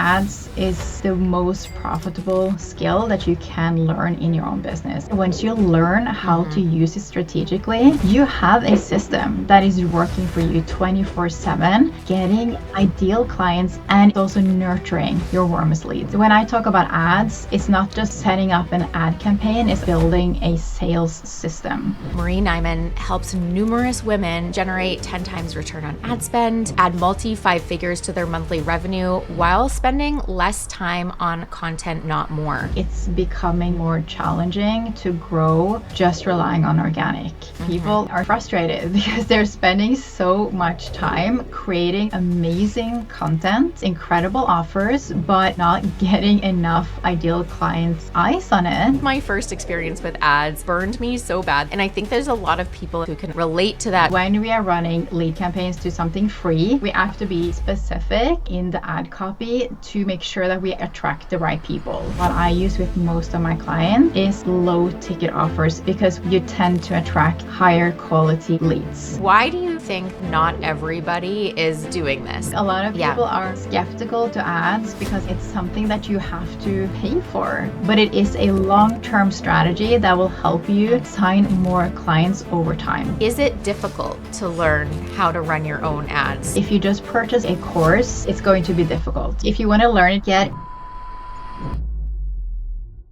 ads is the most profitable skill that you can learn in your own business. Once you learn how to use it strategically, you have a system that is working for you 24/7, getting ideal clients and also nurturing your warmest leads. When I talk about ads, it's not just setting up an ad campaign, it's building a sales system. Marie Nyman helps numerous women generate 10 times return on ad spend, add multi-5 figures to their monthly revenue while spending less time on content, not more. It's becoming more challenging to grow just relying on organic. People are frustrated because they're spending so much time creating amazing content, incredible offers, but not getting enough ideal clients' eyes on it. My first experience with ads burned me so bad, and I think there's a lot of people who can relate to that. When we are running lead campaigns to something free, we have to be specific in the ad copy to make sure that we attract the right people. What I use with most of my clients is low ticket offers because you tend to attract higher quality leads. Why do you think not everybody is doing this? A lot of people are skeptical to ads because it's something that you have to pay for, but it is a long-term strategy that will help you sign more clients over time. Is it difficult to learn how to run your own ads? If you just purchase a course, it's going to be difficult. If you want to learn it,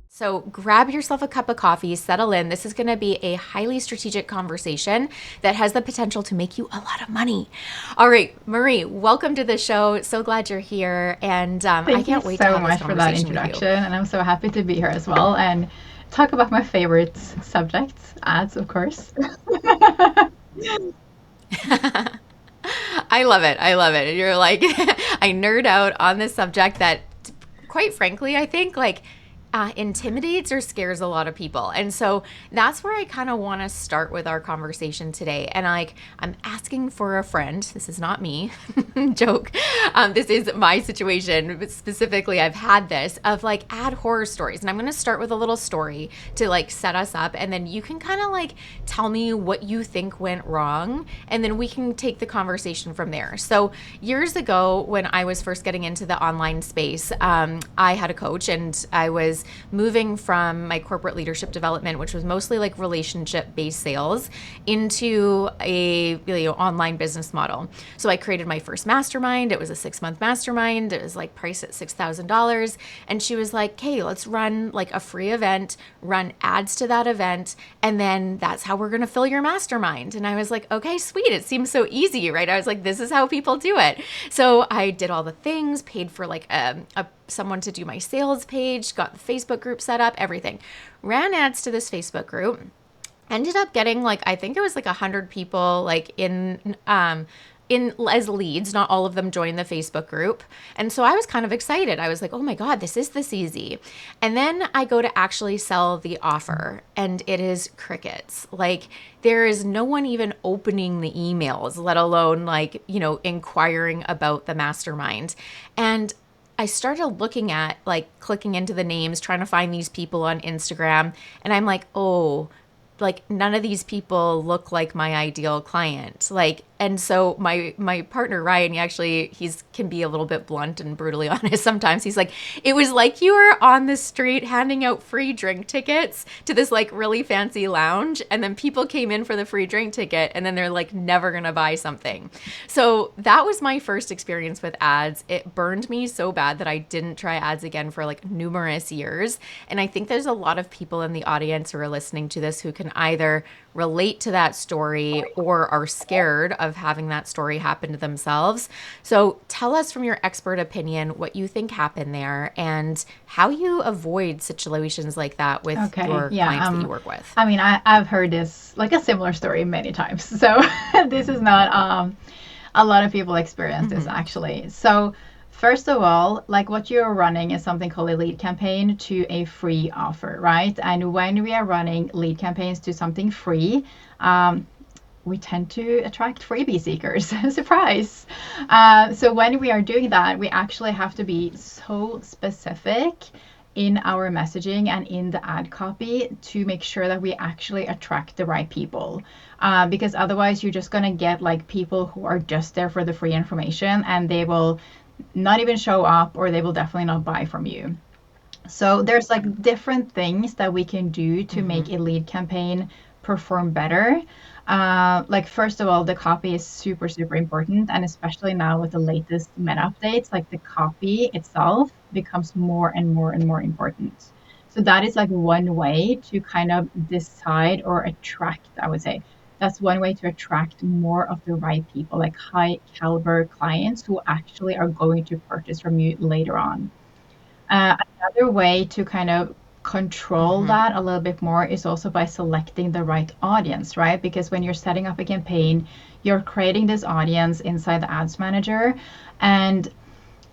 So grab yourself a cup of coffee, settle in. This is going to be a highly strategic conversation that has the potential to make you a lot of money. All right, Marie, welcome to the show. So glad you're here. And I can't wait to have this conversation with you. Thank you so much for that introduction. And I'm so happy to be here as well and talk about my favorite subjects, ads, of course. I love it. I love it. You're like, I nerd out on this subject that, quite frankly, I think intimidates or scares a lot of people. And so that's where I kind of want to start with our conversation today. And I'm asking for a friend. This is not me. Joke. This is my situation. But specifically, I've had this of ad horror stories. And I'm going to start with a little story to set us up. And then you can kind of tell me what you think went wrong. And then we can take the conversation from there. So years ago, when I was first getting into the online space, I had a coach and I was moving from my corporate leadership development, which was mostly relationship-based sales, into a online business model. So I created my first mastermind. It was a 6-month mastermind. It was priced at $6,000. And she was like, "Hey, let's run a free event, run ads to that event, and then that's how we're going to fill your mastermind." And I was like, "Okay, sweet. It seems so easy," right? I was like, "This is how people do it." So I did all the things, paid for someone to do my sales page, got the Facebook group set up, everything. Ran ads to this Facebook group. Ended up getting I think it was 100 people in as leads. Not all of them joined the Facebook group. And so I was kind of excited. I was like, "Oh my God, this is this easy." And then I go to actually sell the offer and it is crickets. There is no one even opening the emails, let alone inquiring about the mastermind. And I started looking at clicking into the names, trying to find these people on Instagram. And I'm like, "Oh, none of these people look like my ideal client." And so my partner, Ryan, he can be a little bit blunt and brutally honest sometimes. He's like, "It was like you were on the street handing out free drink tickets to this really fancy lounge. And then people came in for the free drink ticket and then they're never going to buy something." So that was my first experience with ads. It burned me so bad that I didn't try ads again for numerous years. And I think there's a lot of people in the audience who are listening to this who can either relate to that story or are scared of having that story happen to themselves. So tell us from your expert opinion what you think happened there and how you avoid situations like that with your clients that you work with. I mean, I've heard this, a similar story many times. So this is not, a lot of people experience this actually. So first of all, what you're running is something called a lead campaign to a free offer, right? And when we are running lead campaigns to something free, we tend to attract freebie seekers. Surprise. So when we are doing that, we actually have to be so specific in our messaging and in the ad copy to make sure that we actually attract the right people. Because otherwise you're just going to get people who are just there for the free information and they will not even show up, or they will definitely not buy from you. So there's like different things that we can do to Mm-hmm. make a lead campaign perform better. Like first of all, the copy is super, super important, and especially now with the latest meta updates, like the copy itself becomes more and more and more important. So that is like one way to kind of decide or attract, I would say. That's one way to attract more of the right people, like high caliber clients who actually are going to purchase from you later on. Another way to kind of control Mm-hmm. that a little bit more is also by selecting the right audience, right? Because when you're setting up a campaign, you're creating this audience inside the ads manager. And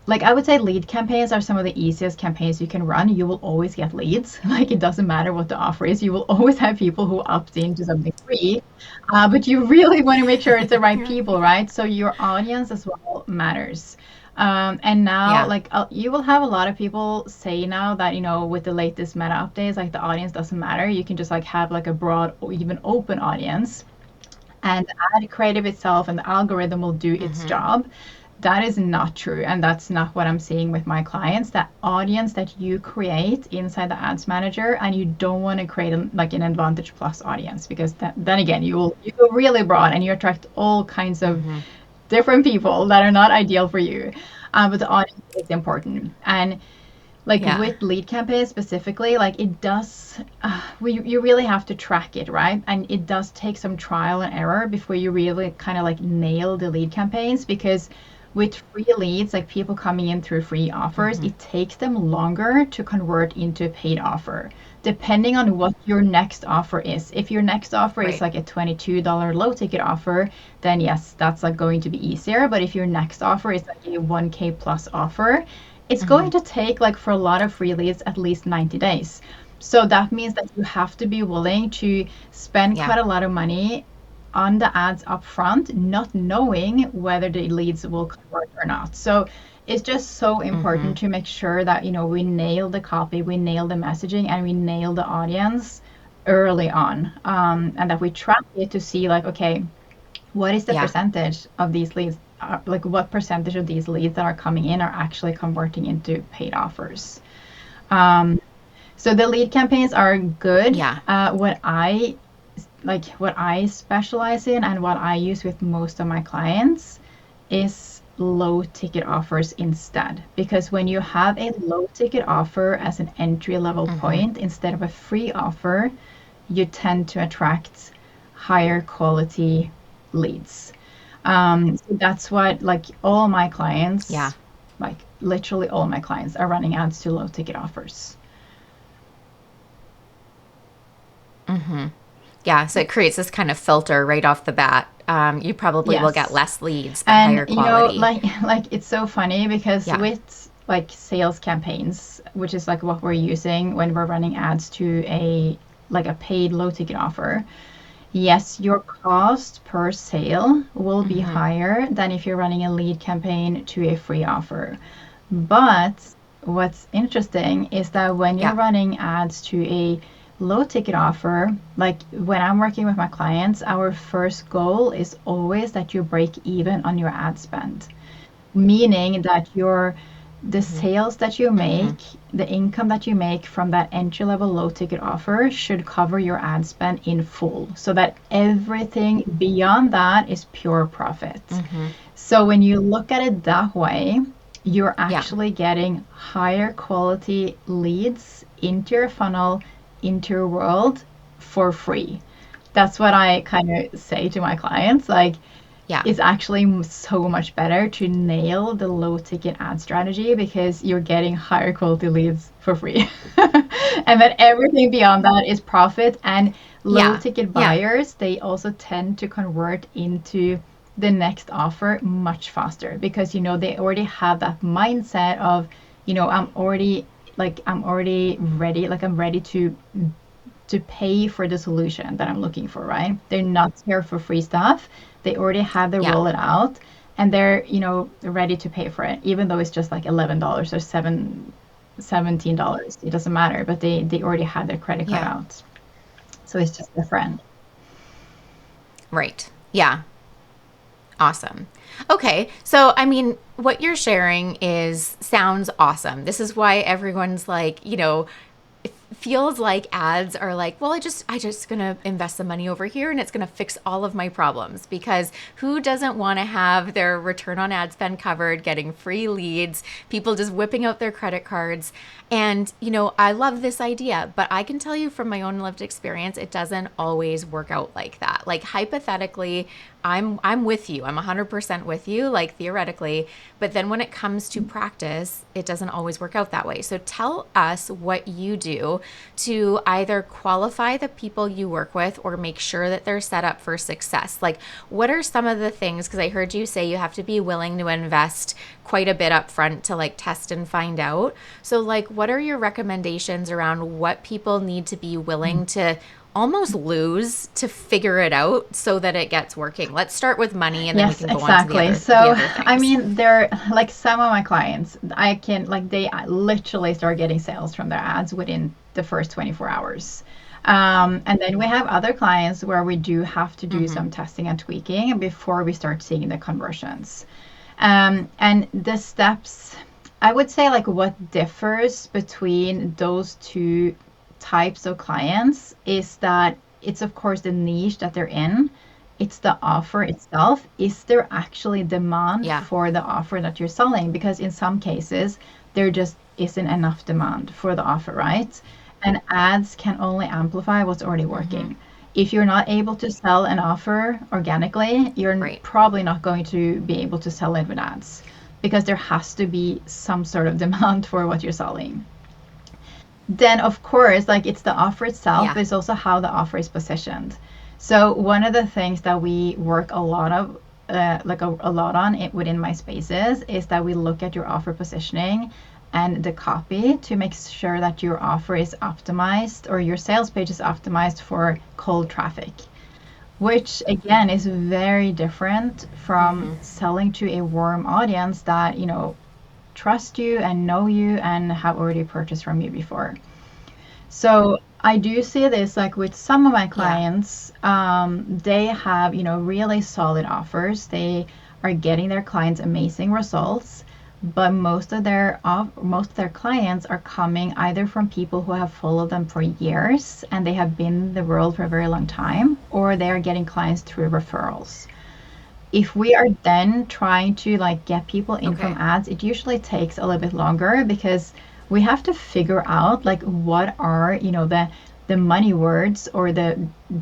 like I would say, lead campaigns are some of the easiest campaigns you can run. You will always get leads. Like it doesn't matter what the offer is. You will always have people who opt into something free. But you really want to make sure it's the right You're people, right. right? So your audience as well matters. And now, Yeah. like you will have a lot of people say now that with the latest meta updates, like the audience doesn't matter. You can just like have like a broad or even open audience, and the ad creative itself and the algorithm will do its Mm-hmm. job. That is not true. And that's not what I'm seeing with my clients. That audience that you create inside the ads manager, and you don't want to create like an Advantage Plus audience, because then again, you go really broad and you attract all kinds of Mm-hmm. different people that are not ideal for you. But the audience is important. And like Yeah. with lead campaigns specifically, like it does, you really have to track it, right? And it does take some trial and error before you really kind of like nail the lead campaigns, because with free leads, like people coming in through free offers, Mm-hmm. it takes them longer to convert into a paid offer, depending on what your next offer is. If your next offer is Right. like a $22 low ticket offer, then yes, that's like going to be easier. But if your next offer is like a 1K plus offer, it's Mm-hmm. going to take, like for a lot of free leads, at least 90 days. So that means that you have to be willing to spend Yeah. quite a lot of money on the ads up front, not knowing whether the leads will convert or not. So it's just so Mm-hmm. important to make sure that, we nail the copy, we nail the messaging, and we nail the audience early on. And that we track it to see, like, okay, what is the Yeah. percentage of these leads, like what percentage of these leads that are coming in are actually converting into paid offers. Um, so the lead campaigns are good. Yeah. What I specialize in and what I use with most of my clients is low ticket offers instead. Because when you have a low ticket offer as an entry level Mm-hmm. point instead of a free offer, you tend to attract higher quality leads. So that's what, like, all my Yeah. clients, like literally all my clients, are running ads to low ticket offers. Mm-hmm. Yeah. So it creates this kind of filter right off the bat. You probably will get Yes. less leads, but And higher quality. like it's so funny because Yeah. with like sales campaigns, which is like what we're using when we're running ads to a paid low ticket offer, yes, your cost per sale will be Mm-hmm. higher than if you're running a lead campaign to a free offer. But what's interesting is that when you're Yeah. running ads to a low ticket offer, like when I'm working with my clients, our first goal is always that you break even on your ad spend, meaning that the Mm-hmm. sales that you Mm-hmm. make, the income that you make from that entry level low ticket offer should cover your ad spend in full, so that everything beyond that is pure profit. Mm-hmm. So when you look at it that way, you're Yeah. actually getting higher quality leads into your funnel, into your world, for free. That's what I kind of say to my clients. Like, Yeah. it's actually so much better to nail the low ticket ad strategy, because you're getting higher quality leads for free. And then everything beyond that is profit. And low Yeah. ticket Yeah. buyers, they also tend to convert into the next offer much faster, because they already have that mindset of, I'm already ready, like I'm ready to pay for the solution that I'm looking for, right? They're not here for free stuff. They already have the Yeah. roll it out, and they're, ready to pay for it, even though it's just like $11 or $17. It doesn't matter, but they already have their credit card Yeah. out. So it's just different. Right. Yeah. Awesome. Okay. So, I mean, what you're sharing is sounds awesome. This is why everyone's like, it feels like ads are like, well, I just gonna invest the money over here and it's gonna fix all of my problems, because who doesn't want to have their return on ad spend covered, getting free leads, people just whipping out their credit cards. And I love this idea, but I can tell you from my own lived experience, it doesn't always work out like that. Like hypothetically, I'm with you. I'm 100% with you, like theoretically, but then when it comes to practice, it doesn't always work out that way. So tell us what you do to either qualify the people you work with or make sure that they're set up for success. Like, what are some of the things? Because I heard you say you have to be willing to invest quite a bit up front to like test and find out. So, like, what are your recommendations around what people need to be willing to almost lose to figure it out so that it gets working? Let's start with money and then we Yes, can go on to the exactly. other So, the other I things. mean, they're like some of my clients, I can like they literally start getting sales from their ads within the first 24 hours. And then we have other clients where we do have to do Mm-hmm. some testing and tweaking before we start seeing the conversions. And the steps, I would say, like what differs between those two types of clients is that it's, of course, the niche that they're in. It's the offer itself. Is there actually demand Yeah. for the offer that you're selling? Because in some cases, there just isn't enough demand for the offer, right? And ads can only amplify what's already Mm-hmm. working. If you're not able to sell an offer organically, you're Right. probably not going to be able to sell it with ads because there has to be some sort of demand for what you're selling. Then, of course, like it's the offer itself, Yeah. but it's also how the offer is positioned. So one of the things that we work a lot of, a lot on it within my spaces is that we look at your offer positioning and the copy to make sure that your offer is optimized or your sales page is optimized for cold traffic, which again is very different from Mm-hmm. selling to a warm audience that, trust you and know you and have already purchased from you before. So I do see this like with some of my Yeah. clients, they have, really solid offers. They are getting their clients amazing results, but most of their clients are coming either from people who have followed them for years and they have been in the world for a very long time, or they are getting clients through referrals. If we are then trying to like get people in from Okay. ads, it usually takes a little bit longer because we have to figure out like what are, the money words or the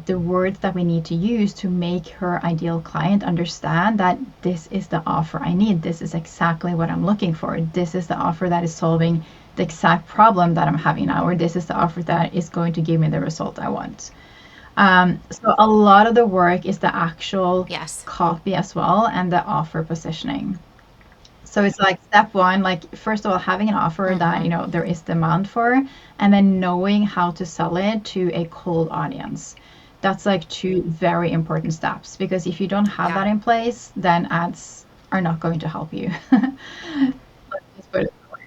words that we need to use to make her ideal client understand that this is the offer I need. This is exactly what I'm looking for. This is the offer that is solving the exact problem that I'm having now, or this is the offer that is going to give me the result I want. So a lot of the work is the actual Yes. copy as well and the offer positioning. So it's like step one, like first of all, having an offer that, Mm-hmm. there is demand for, and then knowing how to sell it to a cold audience. That's like two very important steps because if you don't have Yeah. that in place, then ads are not going to help you. Let's just put it that way.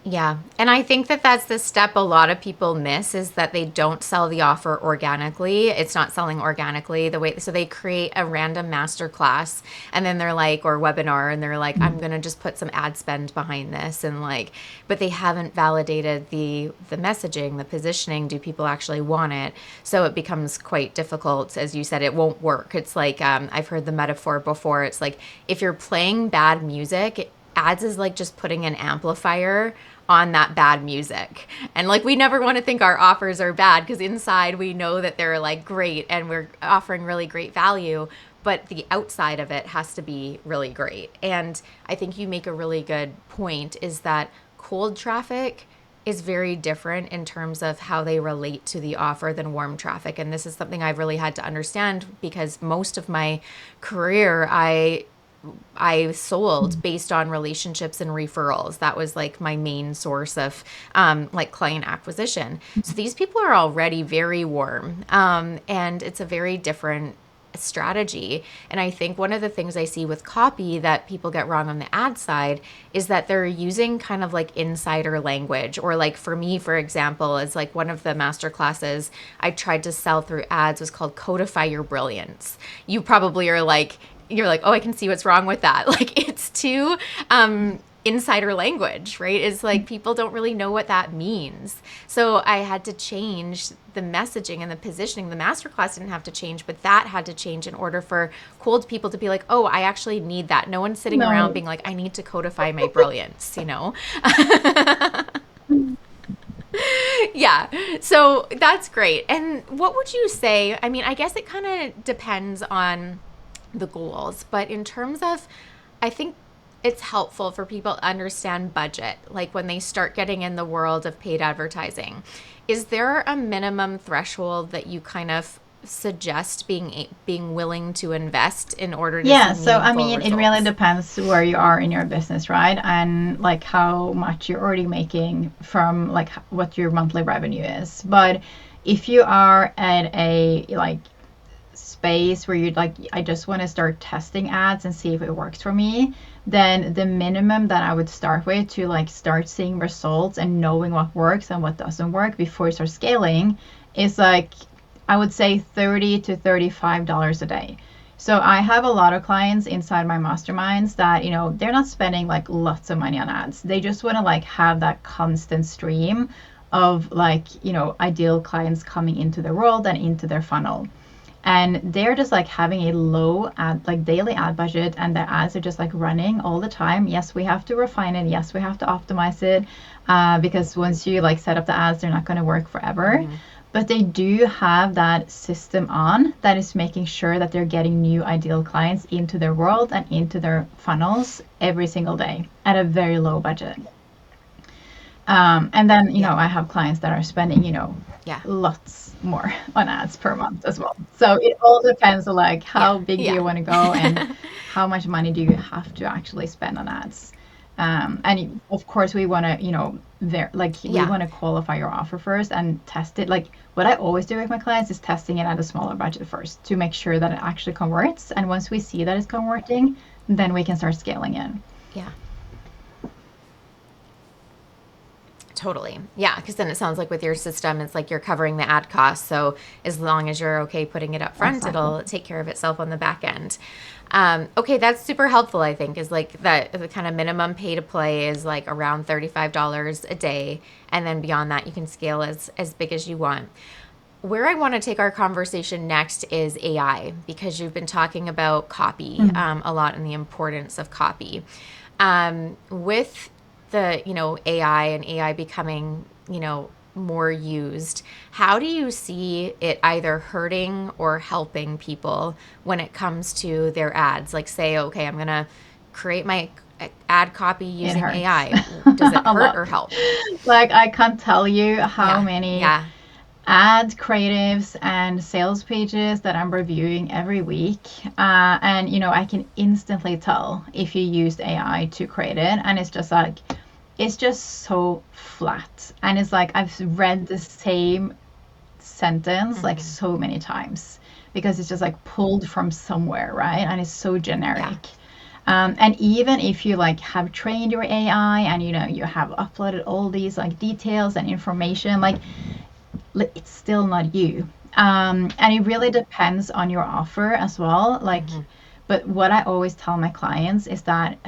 Yeah. And I think that that's the step a lot of people miss, is that they don't sell the offer organically. It's not selling organically the way, so they create a random master class and then they're like, or webinar, and they're like, I'm going to just put some ad spend behind this. And like, but they haven't validated the messaging, the positioning. Do people actually want it? So it becomes quite difficult. As you said, it won't work. It's like, I've heard the metaphor before. It's like if you're playing bad music, ads is like just putting an amplifier on that bad music. And like we never want to think our offers are bad, because inside we know that they're like great and we're offering really great value, but the outside of it has to be really great. And I think you make a really good point, is that cold traffic is very different in terms of how they relate to the offer than warm traffic. And this is something I've really had to understand, because most of my career I sold based on relationships and referrals. That was like my main source of like client acquisition. So these people are already very warm, and it's a very different strategy. And I think one of the things I see with copy that people get wrong on the ad side is that they're using kind of like insider language. Or like for me, for example, is like one of the master classes I tried to sell through ads was called Codify Your Brilliance. You probably are like, you're like, oh, I can see what's wrong with that. Like it's too insider language, right? It's like people don't really know what that means. So I had to change the messaging and the positioning. The masterclass didn't have to change, but that had to change in order for cold people to be like, oh, I actually need that. No one's sitting around No. being like, I need to codify my brilliance, you know? Yeah. So that's great. And what would you say? I mean, I guess it kind of depends on the goals, but in terms of, I think it's helpful for people to understand budget, like when they start getting in the world of paid advertising. Is there a minimum threshold that you kind of suggest being willing to invest in order to see Yeah, so I meaningful mean, it really results? depends where you are in your business, right? And like how much you're already making from like what your monthly revenue is. But if you are at a like space where you'd like, I just want to start testing ads and see if it works for me, then the minimum that I would start with to like start seeing results and knowing what works and what doesn't work before you start scaling is like, I would say $30 to $35 a day. So I have a lot of clients inside my masterminds that, they're not spending like lots of money on ads. They just want to like have that constant stream of like, ideal clients coming into their world and into their funnel. And they're just like having a low ad, like daily ad budget, and their ads are just like running all the time. Yes, we have to refine it. Yes, we have to optimize it, because once you like set up the ads, they're not going to work forever. But they do have that system on that is making sure that they're getting new ideal clients into their world and into their funnels every single day at a very low budget. And then, Yeah. I have clients that are spending, Yeah. lots more on ads per month as well. So it all depends on like Yeah. how big do Yeah. you want to go and how much money do you have to actually spend on ads. And of course we want to, we Yeah. want to qualify your offer first and test it. Like what I always do with my clients is testing it at a smaller budget first to make sure that it actually converts. And once we see that it's converting, then we can start scaling it. Yeah. Totally. Yeah, because then it sounds like with your system, it's like you're covering the ad costs. So as long as you're okay putting it up front, Exactly. it'll take care of itself on the back end. Okay, that's super helpful, I think, is like that the kind of minimum pay to play is like around $35 a day. And then beyond that, you can scale as big as you want. Where I want to take our conversation next is AI, because you've been talking about copy Mhm. a lot and the importance of copy. With the AI and AI becoming more used, how do you see it either hurting or helping people when it comes to their ads? Like say, okay, I'm gonna create my ad copy It using hurts AI. Does it a hurt lot. or help? Like I can't tell you how Yeah, many yeah, ad creatives and sales pages that I'm reviewing every week. And I can instantly tell if you used AI to create it. And it's just like, it's just so flat. And it's like I've read the same sentence like hmm, so many times because it's just like pulled from somewhere, right? And it's so yeah, generic. And even if you like have trained your AI and you have uploaded all these like details and information, like it's still not you. And it really depends on your offer as well. Like, hmm, but what I always tell my clients is that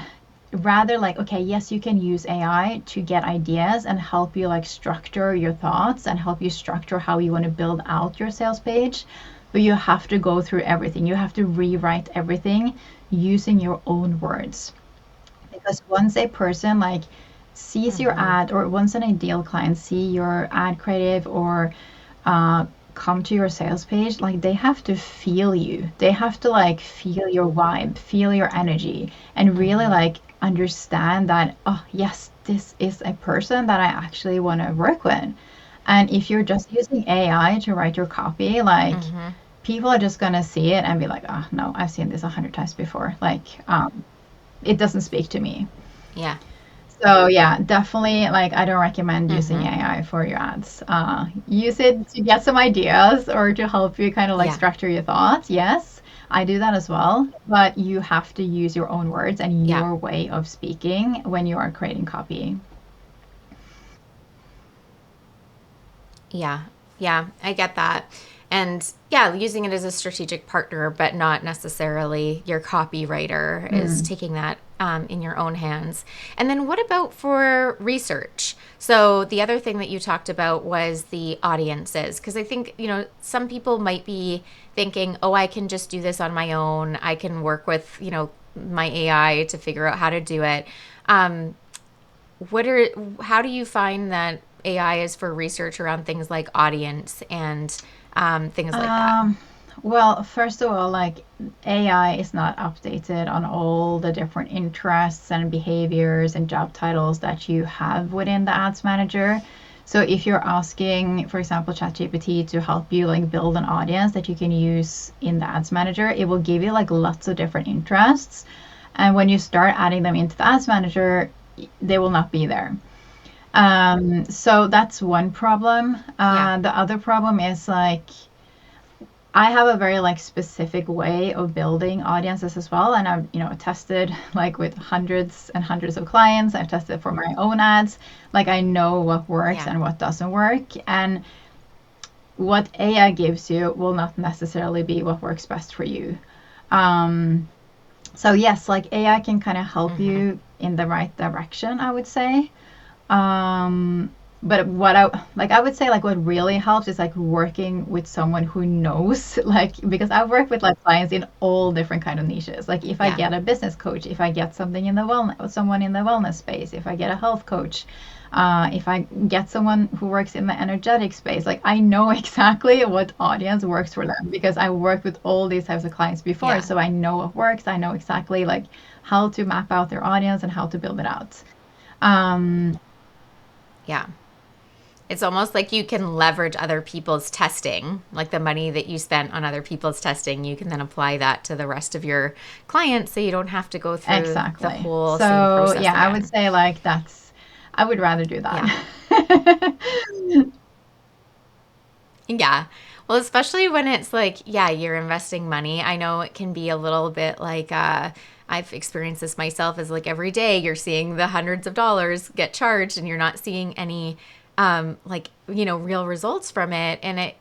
rather like, okay, yes, you can use AI to get ideas and help you like structure your thoughts and help you structure how you want to build out your sales page. But you have to go through everything. You have to rewrite everything using your own words. Because once a person like sees your hmm, ad, or once an ideal client see your ad creative or uh, come to your sales page, like they have to feel you. They have to like feel your vibe, feel your energy, and really hmm, like understand that, oh, yes, this is a person that I actually want to work with. And if you're just using AI to write your copy, like hmm, people are just gonna see it and be like, oh, no, I've seen this 100 times before. Like, it doesn't speak to me. yeah, So yeah, definitely like I don't recommend using hmm, AI for your ads. Use it to get some ideas or to help you kind of like yeah, structure your thoughts. Yes, I do that as well, but you have to use your own words and yeah, your way of speaking when you are creating copy. yeah, yeah. I get that. And yeah, using it as a strategic partner, but not necessarily your copywriter is taking that in your own hands. And then what about for research? So the other thing that you talked about was the audiences, because I think, some people might be thinking, oh, I can just do this on my own. I can work with, my AI to figure out how to do it. Um, how do you find that AI is for research around things like audience and things like that? Um, well, first of all, like AI is not updated on all the different interests and behaviors and job titles that you have within the ads manager. So if you're asking, for example, ChatGPT to help you like build an audience that you can use in the ads manager, it will give you like lots of different interests. And when you start adding them into the ads manager, they will not be there. So that's one problem. Yeah. The other problem is like I have a very like specific way of building audiences as well, and I've tested like with hundreds and hundreds of clients. I've tested for my own ads. Like I know what works Yeah. and what doesn't work, and what AI gives you will not necessarily be what works best for you. Um, so yes, like AI can kind of help Mm-hmm. you in the right direction, I would say. Um, but what I would say like what really helps is like working with someone who knows like because I've worked with like clients in all different kind of niches. Like if I Yeah. get a business coach, if I get something in the wellness, someone in the wellness space, if I get a health coach, if I get someone who works in the energetic space, like I know exactly what audience works for them because I worked with all these types of clients before. Yeah. So I know what works. I know exactly like how to map out their audience and how to build it out. Um, Yeah. It's almost like you can leverage other people's testing, like the money that you spent on other people's testing, you can then apply that to the rest of your clients so you don't have to go through the Exactly. whole same So process yeah, I would again. say like I would rather do Yeah. that. Yeah. Well, especially when it's like, yeah, you're investing money. I know it can be a little bit like, I've experienced this myself as like every day you're seeing the hundreds of dollars get charged and you're not seeing any, real results from it. And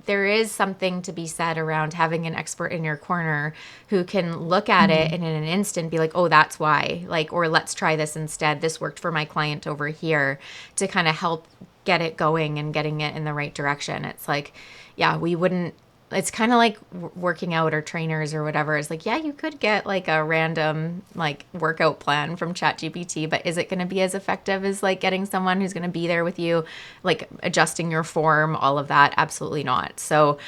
there is something to be said around having an expert in your corner who can look at it Mhm. and in an instant be like, oh, that's why, like, or let's try this instead. This worked for my client over here to kind of help get it going and getting it in the right direction. It's like, yeah, we wouldn't. It's kind of like working out or trainers or whatever. It's like, yeah, you could get like a random like workout plan from ChatGPT, but is it going to be as effective as like getting someone who's going to be there with you, like adjusting your form, all of that? Absolutely not. So,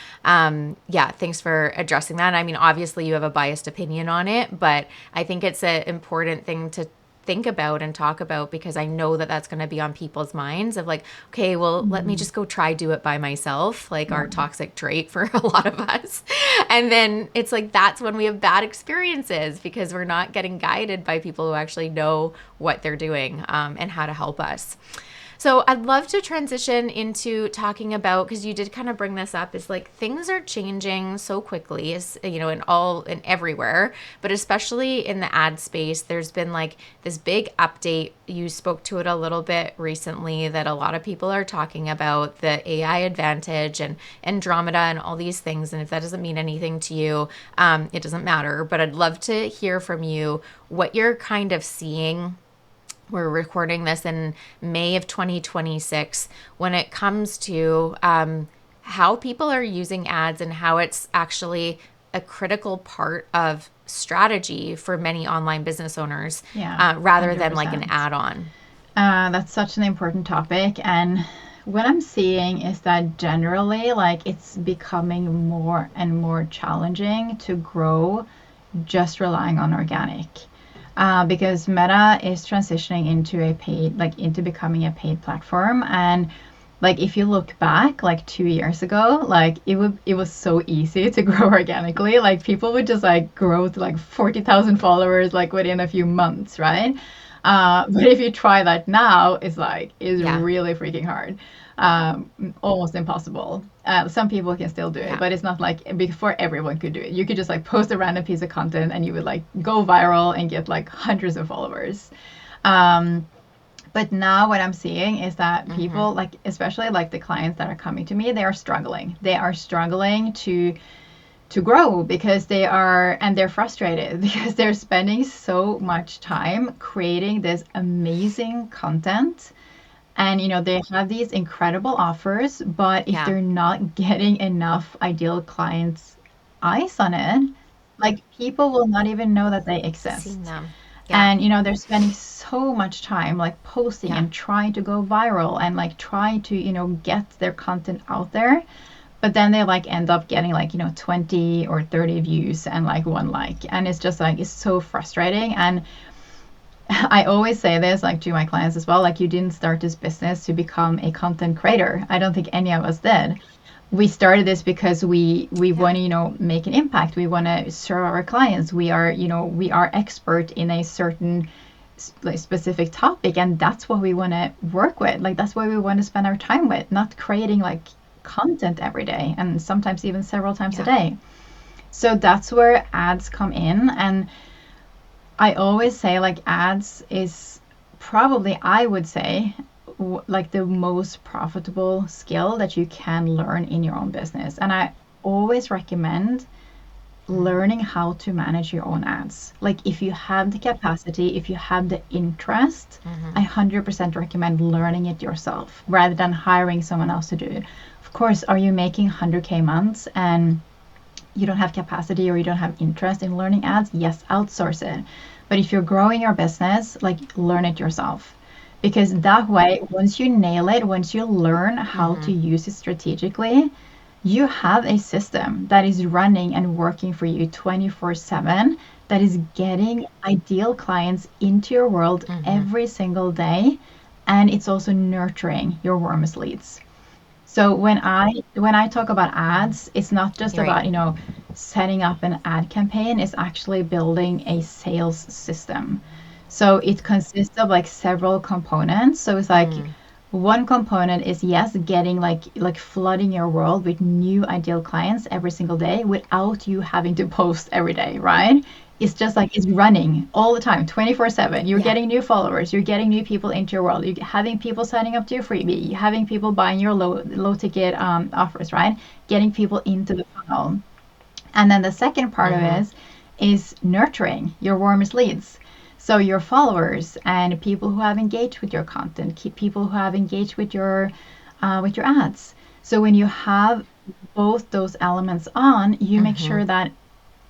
yeah, thanks for addressing that. I mean, obviously you have a biased opinion on it, but I think it's an important thing to think about and talk about because I know that that's going to be on people's minds of like, okay, well, let me Mhm. just go try do it by myself, like Yeah. our toxic trait for a lot of us. And then it's like that's when we have bad experiences because we're not getting guided by people who actually know what they're doing and how to help us. So I'd love to transition into talking about because you did kind of bring this up is like things are changing so quickly is in all and everywhere, but especially in the ad space there's been like this big update. You spoke to it a little bit recently that a lot of people are talking about the AI advantage and Andromeda and all these things, and if that doesn't mean anything to you, it doesn't matter, but I'd love to hear from you what you're kind of seeing. We're recording this in May of 2026 when it comes to how people are using ads and how it's actually a critical part of strategy for many online business owners Yeah, rather than like an 100%. add on. That's such an important topic, and what I'm seeing is that generally, like, it's becoming more and more challenging to grow just relying on organic. Because Meta is transitioning into a paid, like into becoming a paid platform. And like if you look back like 2 years ago, like it was so easy to grow organically. Like people would just like grow to like 40,000 followers like within a few months, right? But if you try that now, it's Yeah. really freaking hard, almost impossible. Some people can still do it, Yeah. but it's not like before everyone could do it. You could just like post a random piece of content and you would like go viral and get like hundreds of followers. Um, But now what I'm seeing is that Mm-hmm. people, like especially like the clients that are coming to me, they are struggling. They are struggling to grow because they are, and they're frustrated because they're spending so much time creating this amazing content, and they have these incredible offers, but if Yeah. they're not getting enough ideal clients eyes on it, like people will not even know that they Seeing exist. them. Yeah. And they're spending so much time like posting Yeah. and trying to go viral and like trying to get their content out there, but then they like end up getting like 20 or 30 views and like one like, and it's just like it's so frustrating. And I always say this like to my clients as well, like you didn't start this business to become a content creator. I don't think any of us did. We started this because we Yeah. want to make an impact. We want to serve our clients. We are expert in a certain like specific topic, and that's what we want to work with. Like that's what we want to spend our time with, not creating like content every day and sometimes even several times a Yeah. day. So that's where ads come in. And I always say like ads is probably, I would say, like the most profitable skill that you can learn in your own business. And I always recommend Mm-hmm. learning how to manage your own ads. Like if you have the capacity, if you have the interest, I Mm-hmm. 100% recommend learning it yourself rather than hiring someone else to do it. Of course, are you making 100K months and you don't have capacity or you don't have interest in learning ads, yes, outsource it. But if you're growing your business, like learn it yourself. Because that way, once you nail it, once you learn how Mm-hmm. to use it strategically, you have a system that is running and working for you 24/7, that is getting ideal clients into your world Mm-hmm. every single day. And it's also nurturing your warmest leads. So when I talk about ads, it's not just You're right. about, setting up an ad campaign, it's actually building a sales system. So it consists of like several components. So it's like Mm. one component is, yes, getting like flooding your world with new ideal clients every single day without you having to post every day, right? It's just like it's running all the time, 24/7. You're Yeah. getting new followers, you're getting new people into your world, you're having people signing up to your freebie, you're having people buying your low ticket offers, right? Getting people into the funnel. And then the second part of Mm-hmm. it is nurturing your warmest leads. So your followers and people who have engaged with your content, people who have engaged with your ads. So when you have both those elements on, you make Mm-hmm. sure that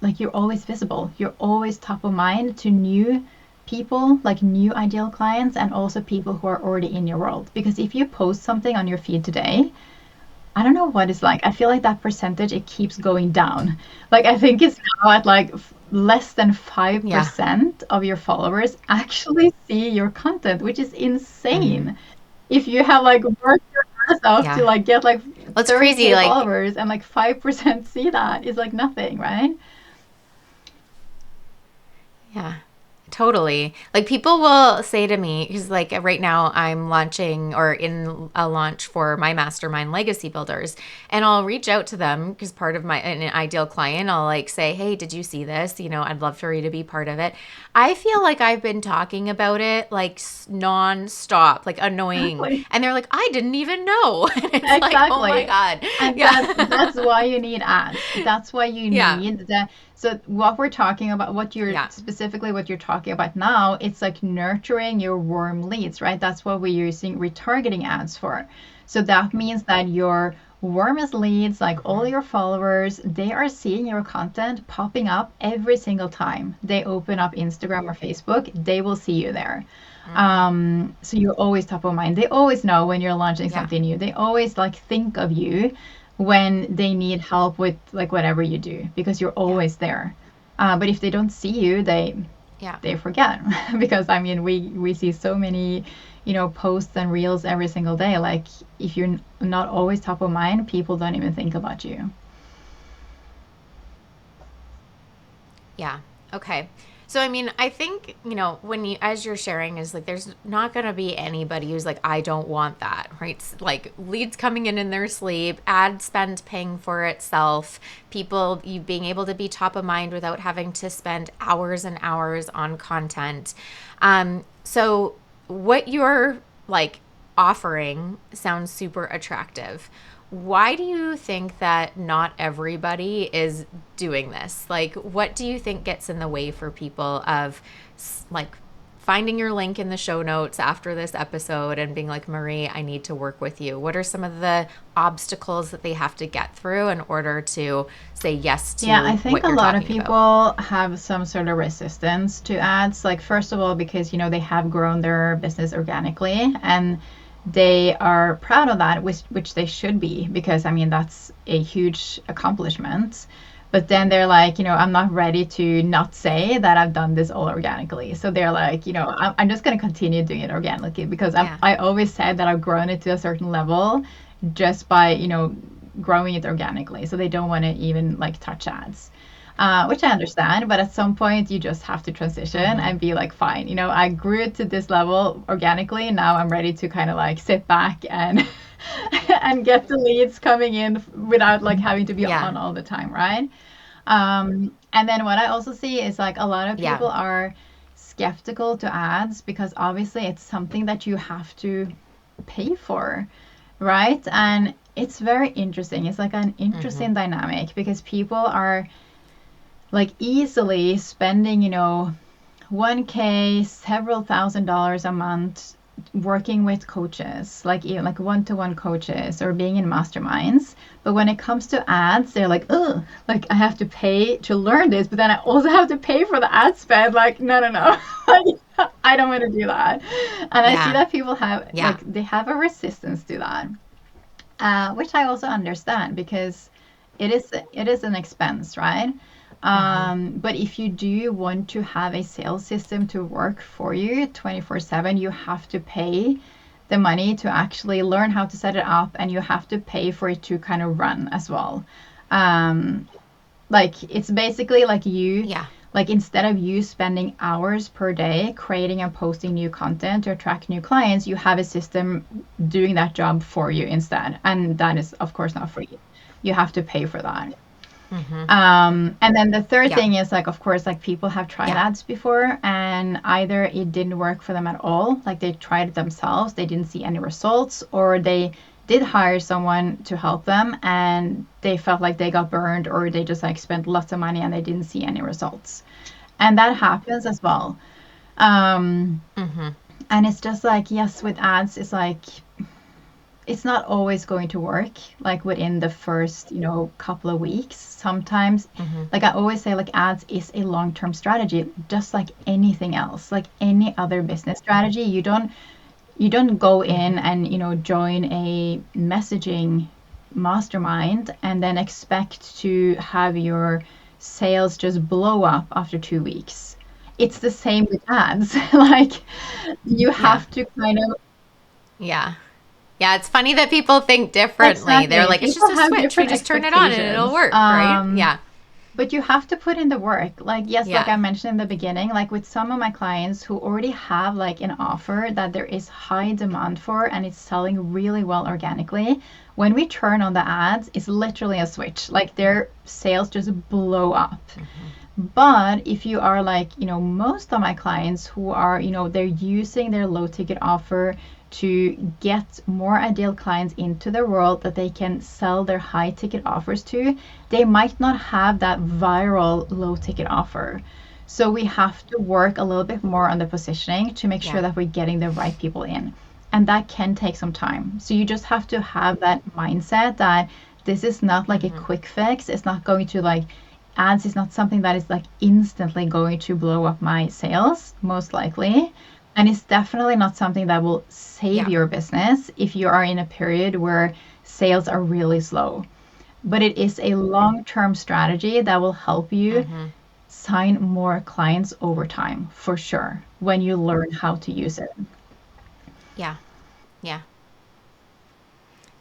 like you're always visible. You're always top of mind to new people, like new ideal clients, and also people who are already in your world. Because if you post something on your feed today, I don't know what it's like. I feel like that percentage, it keeps going down. Like I think it's now at like less than Yeah. 5% of your followers actually see your content, which is Mm-hmm. insane. If you have like worked your ass off to Yeah. like get like Well, it's crazy. 30K Like, followers and like 5% see that is like nothing, right? yeah, totally. Like people will say to me, because like right now I'm launching or in a launch for my mastermind legacy builders, and I'll reach out to them because part of my an ideal client, I'll like say, hey, did you see this? I'd love for you to be part of it. I feel like I've been talking about it like nonstop, like annoying, Exactly. and they're like, I didn't even know. And it's like, oh my Exactly. God. And Yeah. that's why you need ads. That's why you Yeah. need the, so what we're talking about, Yeah. what you're talking about now, it's like nurturing your warm leads, right? That's what we're using retargeting ads for. So that means that your warmest leads, like all Mm-hmm. your followers, they are seeing your content popping up every single time they open up Instagram or Facebook. They will see you there. Mm-hmm. So you're always top of mind. They always know when you're launching Yeah. something new. They always like think of you when they need help with like whatever you do because you're Yeah. always there. But if they don't see you, Yeah. they forget because I mean we see so many posts and reels every single day. Like if you're not always top of mind, people don't even think about you. Yeah. Okay. So I mean, I think, when you as you're sharing is like there's not going to be anybody who's like I don't want that, right? Like leads coming in their sleep, ad spend paying for itself, people you being able to be top of mind without having to spend hours and hours on content. So what you're like offering sounds super attractive. Why do you think that not everybody is doing this? Like, what do you think gets in the way for people of like finding your link in the show notes after this episode and being like, Marie, I need to work with you? What are some of the obstacles that they have to get through in order to say yes Yeah, I to think what a you're lot of talking about? people have some sort of resistance to ads. Like, first of all, because, they have grown their business organically and they are proud of that, which they should be, because, I mean, that's a huge accomplishment. But then they're like, I'm not ready to not say that I've done this all organically. So they're like, I'm just going to continue doing it organically because Yeah. I always said that I've grown it to a certain level just by, growing it organically. So they don't want to even like touch ads, which I understand. But at some point, you just have to transition Mm-hmm. and be like, fine, I grew it to this level organically. Now I'm ready to kind of like sit back and and get the leads coming in without like having to be Yeah. on all the time, right? And then what I also see is like a lot of Yeah. people are skeptical to ads because obviously it's something that you have to pay for, right? And it's very interesting. It's like an Mm-hmm. interesting dynamic because people are like easily spending, 1K, several $1,000s a month working with coaches, like even like one-to-one coaches or being in masterminds. But when it comes to ads, they're like, oh, like I have to pay to learn this, but then I also have to pay for the ad spend. Like, no, no, no. Like, I don't want to do that. And I see Yeah. that people have Yeah. like they have a resistance to that, which I also understand because it is an expense, right? Mm-hmm. But if you do want to have a sales system to work for you 24/7, you have to pay the money to actually learn how to set it up, and you have to pay for it to kind of run as well. Um, like it's basically like Yeah. instead of you spending hours per day creating and posting new content to attract new clients, you have a system doing that job for you instead. And that is, of course, not free. You have to pay for that. Mm-hmm. And then the third Yeah. thing is like, of course, like people have tried Yeah. ads before and either it didn't work for them at all, like they tried it themselves, they didn't see any results, or they did hire someone to help them and they felt like they got burned, or they just like spent lots of money and they didn't see any results. And that happens as well. Um, Mm-hmm. and it's just like, yes, with ads, it's like it's not always going to work like within the first couple of weeks. Sometimes, Mm-hmm. like I always say, like ads is a long-term strategy, just like anything else, like any other business strategy. You don't go in Mm-hmm. and join a messaging mastermind and then expect to have your sales just blow up after 2 weeks. It's the same with ads. Like you Yeah. have to kind of Yeah. Yeah. It's funny that people think differently. They're exactly, like, it's people just a have switch. We different just turn it on and it'll expectations. work, right? Yeah. But you have to put in the work. Like, yes, like Yeah. I mentioned in the beginning, like with some of my clients who already have like an offer that there is high demand for and it's selling really well organically, when we turn on the ads, it's literally a switch. Like their sales just blow up. Mm-hmm. But if you are like, most of my clients who are, they're using their low ticket offer to get more ideal clients into their world that they can sell their high ticket offers to, they might not have that viral low ticket offer. So we have to work a little bit more on the positioning to make sure Yeah. that we're getting the right people in. And that can take some time. So you just have to have that mindset that this is not like a Mm-hmm. quick fix. It's not going to like ads is not something that is like instantly going to blow up my sales, most likely. And it's definitely not something that will save Yeah. your business if you are in a period where sales are really slow. But it is a long term strategy that will help you Mm-hmm. sign more clients over time, for sure, when you learn how to use it. Yeah. Yeah.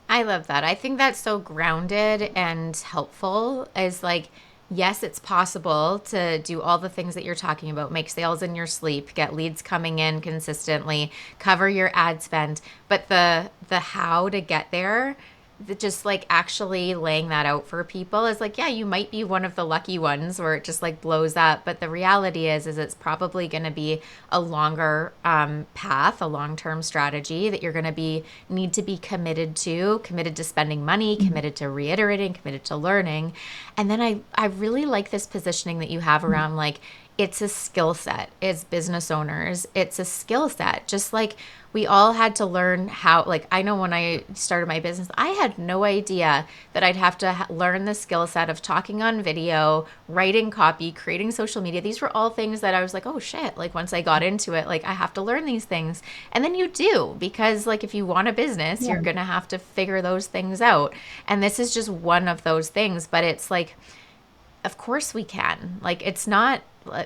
I love that. I think that's so grounded and helpful is like, yes, it's possible to do all the things that you're talking about, make sales in your sleep, get leads coming in consistently, cover your ad spend, but the how to get there just like actually laying that out for people is like, yeah, you might be one of the lucky ones where it just like blows up, but the reality is it's probably going to be a longer path, a long-term strategy that you're going to be need to be committed to spending money, committed to reiterating, committed to learning. And then I really like this positioning that you have around like it's a skill set. As business owners, it's a skill set. Just like we all had to learn how, like, I know when I started my business, I had no idea that I'd have to learn the skill set of talking on video, writing copy, creating social media. These were all things that I was like, oh shit. Like, once I got into it, like, I have to learn these things. And then you do, because, like, if you want a business, Yeah. you're going to have to figure those things out. And this is just one of those things. But it's like, of course we can. Like, it's not,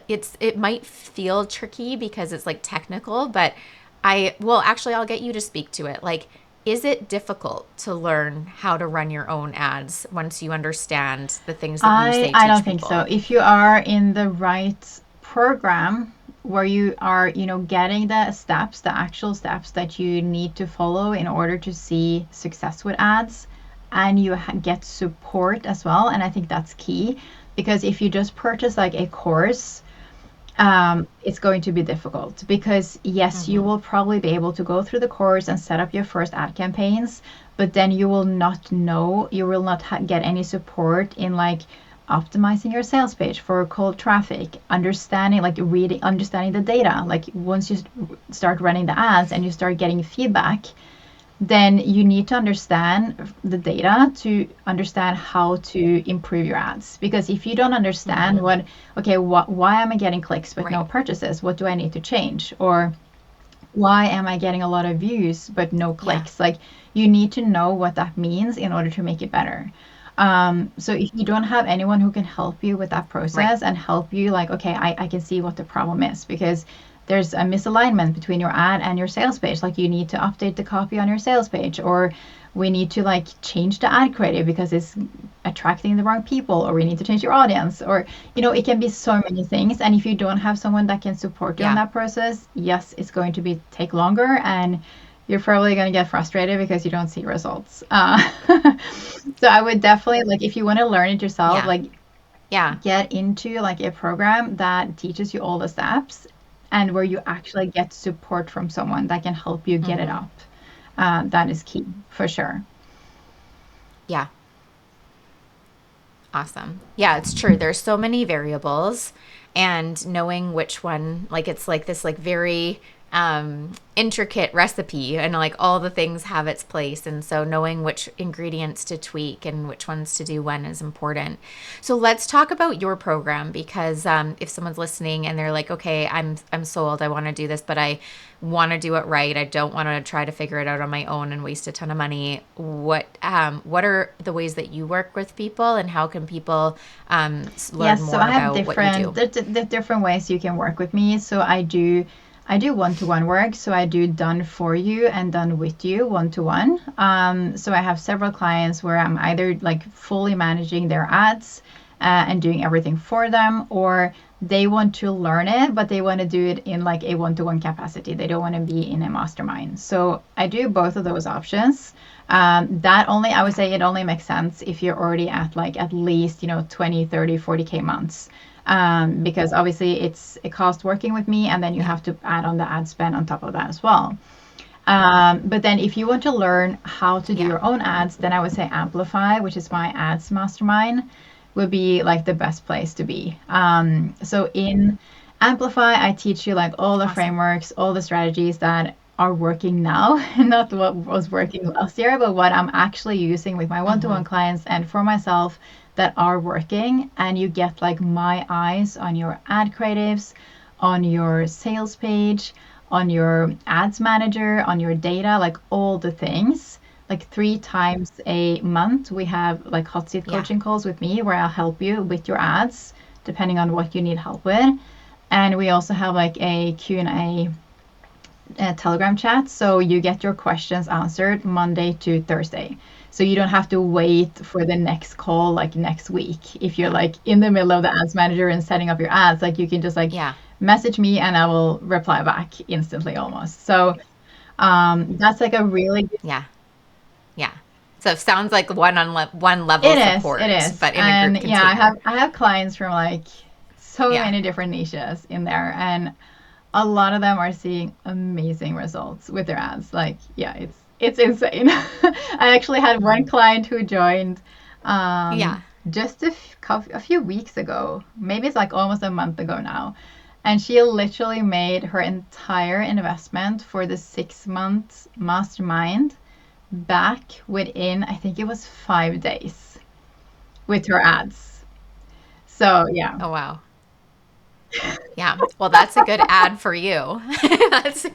it might feel tricky because it's like technical, but actually I'll get you to speak to it. Like, is it difficult to learn how to run your own ads once you understand the things that you say I don't teach think so. people? If you are in the right program where you are, getting the steps, the actual steps that you need to follow in order to see success with ads, and you get support as well, and I think that's key, because if you just purchase like a course, it's going to be difficult, because yes, you Mm-hmm. will probably be able to go through the course and set up your first ad campaigns, but then you will not get any support in like optimizing your sales page for cold traffic, understanding, like reading, understanding the data. Like once you start running the ads and you start getting feedback, then you need to understand the data to understand how to improve your ads. Because if you don't understand Mm-hmm. why am I getting clicks but no Right. purchases? What do I need to change? Or why am I getting a lot of views but no Yeah. clicks? Like you need to know what that means in order to make it better. So if you don't have anyone who can help you with that Right. process and help you, like, okay, I can see what the problem is, because there's a misalignment between your ad and your sales page. Like you need to update the copy on your sales page, or we need to like change the ad creative because it's attracting the wrong people, or we need to change your audience, or it can be so many things. And if you don't have someone that can support you on Yeah. that process, yes, it's going to be take longer, and you're probably going to get frustrated because you don't see results. So I would definitely, like, if you want to learn it yourself, Yeah. like Yeah. get into like a program that teaches you all the steps, and where you actually get support from someone that can help you get it Mm-hmm. up. That is key for sure. Yeah. Awesome. Yeah, it's true. There's so many variables, and knowing which one, like it's like this like very intricate recipe, and like all the things have its place, and so knowing which ingredients to tweak and which ones to do when is important. So let's talk about your program, because if someone's listening and they're like, okay, I'm sold, I want to do this, but I want to do it right. I don't want to try to figure it out on my own and waste a ton of money. What are the ways that you work with people, and how can people learn Yes, so more I have about what you different do? the different ways you can work with me. So I do one-to-one work. So I do done for you and done with you one-to-one. So I have several clients where I'm either like fully managing their ads and doing everything for them, or they want to learn it, but they want to do it in like a one-to-one capacity. They don't want to be in a mastermind. So I do both of those options. That only, I would Yeah. say it only makes sense if you're already at like at least, 20, 30, 40K months. Because obviously it costs working with me, and then you Yeah. have to add on the ad spend on top of that as well. But then if you want to learn how to do Yeah. your own ads, then I would say Amplify, which is my ads mastermind, would be like the best place to be. So in Amplify, I teach you like all the Awesome. frameworks, all the strategies that are working now, not what was working last year, but what I'm actually using with my Mm-hmm. one-to-one clients and for myself that are working. And you get like my eyes on your ad creatives, on your sales page, on your ads manager, on your data, like all the things. Like 3 times a month, we have like hot seat Yeah. coaching calls with me where I'll help you with your ads, depending on what you need help with. And we also have like a Q&A Telegram chat, so you get your questions answered Monday to Thursday. So you don't have to wait for the next call like next week. If you're Yeah. like in the middle of the ads manager and setting up your ads, like you can just like Yeah. message me and I will reply back instantly almost. So that's like a really good. Yeah. Yeah. So it sounds like one level It is, it support, is. but in a group And yeah, container. I have clients from like so Yeah. many different niches in there, and a lot of them are seeing amazing results with their ads. Like, yeah, it's insane. I actually had one client who joined Yeah. just a few weeks ago. Maybe it's like almost a month ago now. And she literally made her entire investment for the 6 months mastermind back within, I think it was 5 days with her ads. So, yeah. Oh, wow. Yeah. Well, that's a good ad for you. It's a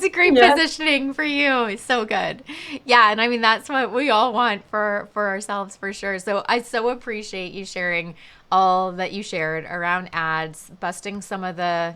great Yes. positioning for you. It's so good. Yeah, and I mean that's what we all want for ourselves for sure. So I so appreciate you sharing all that you shared around ads, busting some of the,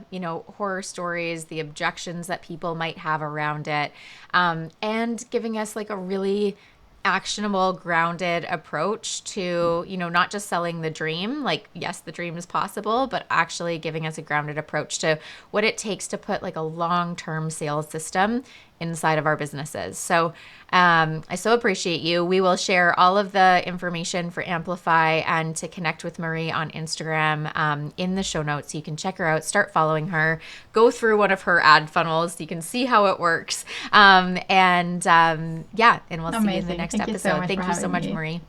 horror stories, the objections that people might have around it, and giving us like a really actionable, grounded approach to, not just selling the dream. Like, yes, the dream is possible, but actually giving us a grounded approach to what it takes to put like a long-term sales system inside of our businesses. So I so appreciate you. We will share all of the information for Amplify and to connect with Marie on Instagram in the show notes. So you can check her out, start following her, go through one of her ad funnels so you can see how it works. And yeah, and we'll see you in the Amazing. next Thank you so episode. much for Thank you so having much, me. Marie.